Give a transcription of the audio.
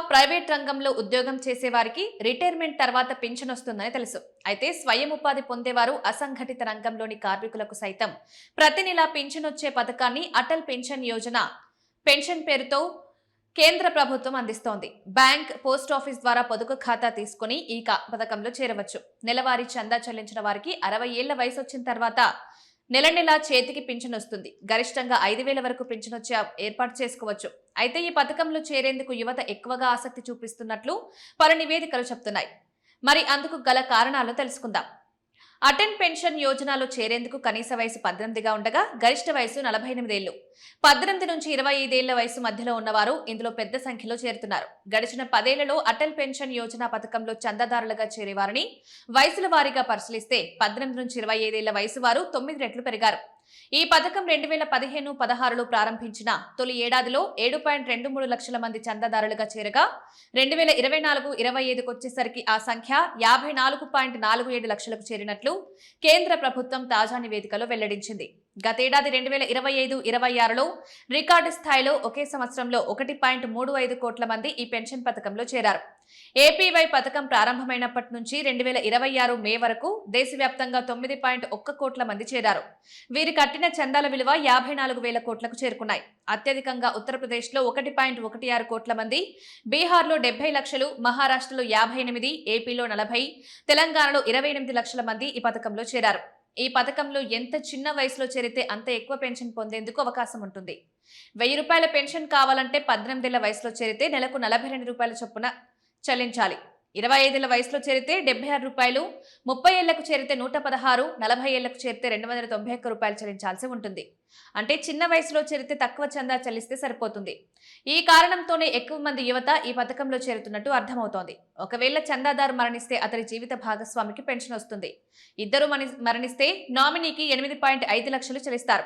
Private రంగంలో ఉద్యోగం చేసేవారికి రిటైర్మెంట్ తర్వాత పింఛన్ వస్తుందని తెలుసు. అయితే స్వయం ఉపాధి పొందేవారు, అసంఘటిత రంగంలోని కార్మికులకు సైతం ప్రతి నెలా పింఛన్ వచ్చే పథకాన్ని అటల్ పెన్షన్ యోజన పెన్షన్ పేరుతో కేంద్ర ప్రభుత్వం అందిస్తోంది. బ్యాంక్, పోస్ట్ ఆఫీస్ ద్వారా పొదుపు ఖాతా తీసుకుని ఈ పథకంలో చేరవచ్చు. నెలవారీ చందా చెల్లించిన వారికి 60 ఏళ్ల వయసు వచ్చిన తర్వాత నెల నెలా చేతికి పింఛన్ వస్తుంది. గరిష్టంగా 5,000 వరకు పింఛన్ వచ్చే ఏర్పాటు చేసుకోవచ్చు. అయితే ఈ పథకంలో చేరేందుకు యువత ఎక్కువగా ఆసక్తి చూపిస్తున్నట్లు పలు నివేదికలు చెబుతున్నాయి. మరి అందుకు గల కారణాలు తెలుసుకుందాం. అటల్ పెన్షన్ యోజనలో చేరేందుకు కనీస వయసు 18గా ఉండగా గరిష్ట వయసు 48 ఏళ్లు. 18 నుంచి 25 ఏళ్ల వయసు మధ్యలో ఉన్నవారు ఇందులో పెద్ద సంఖ్యలో చేరుతున్నారు. గడిచిన 10 ఏళ్లలో అటల్ పెన్షన్ యోజన పథకంలో చందాదారులుగా చేరేవారిని వయసుల వారీగా పరిశీలిస్తే 18 నుంచి 25 ఏళ్ల వయసు వారు 9 రెట్లు పెరిగారు. ఈ పథకం 2015-16లో ప్రారంభించిన తొలి ఏడాదిలో 7.23 లక్షల మంది చందాదారులుగా చేరగా 2024-25కు వచ్చేసరికి ఆ సంఖ్య 54.47 లక్షలకు చేరినట్లు కేంద్ర ప్రభుత్వం తాజా నివేదికలో వెల్లడించింది. గతేడాది 2025-26లో రికార్డు స్థాయిలో ఒకే సంవత్సరంలో 1.35 కోట్ల మంది ఈ పెన్షన్ పథకంలో చేరారు. ఏపీవై పథకం ప్రారంభమైనప్పటి నుంచి 2026 మే వరకు దేశవ్యాప్తంగా 9.1 కోట్ల మంది చేరారు. వీరు కట్టిన చందాల విలువ 54,000 కోట్లకు చేరుకున్నాయి. అత్యధికంగా ఉత్తరప్రదేశ్లో 1.16 కోట్ల మంది, బీహార్లో 70 లక్షలు, మహారాష్ట్రలో 58, ఏపీలో 40, తెలంగాణలో 28 లక్షల మంది ఈ పథకంలో చేరారు. ఈ పథకంలో ఎంత చిన్న వయసులో చేరితే అంత ఎక్కువ పెన్షన్ పొందేందుకు అవకాశం ఉంటుంది. 1000 రూపాయల పెన్షన్ కావాలంటే 18 ఏళ్ల వయసులో చేరితే నెలకు 42 రూపాయల చొప్పున చెల్లించాలి. 25 ఏళ్ల వయసులో చేరితే 76 రూపాయలు, 30 ఏళ్లకు చేరితే 116, 40 ఏళ్లకు చేరితే 291 రూపాయలు చెల్లించాల్సి ఉంటుంది. అంటే చిన్న వయసులో చేరితే తక్కువ చందా చెల్లిస్తే సరిపోతుంది. ఈ కారణంతోనే ఎక్కువ మంది యువత ఈ పథకంలో చేరుతున్నట్టు అర్థమవుతోంది. ఒకవేళ చందాదారు మరణిస్తే అతని జీవిత భాగస్వామికి పెన్షన్ వస్తుంది. ఇద్దరు మరణిస్తే నామినీకి 8.5 లక్షలు చెల్లిస్తారు.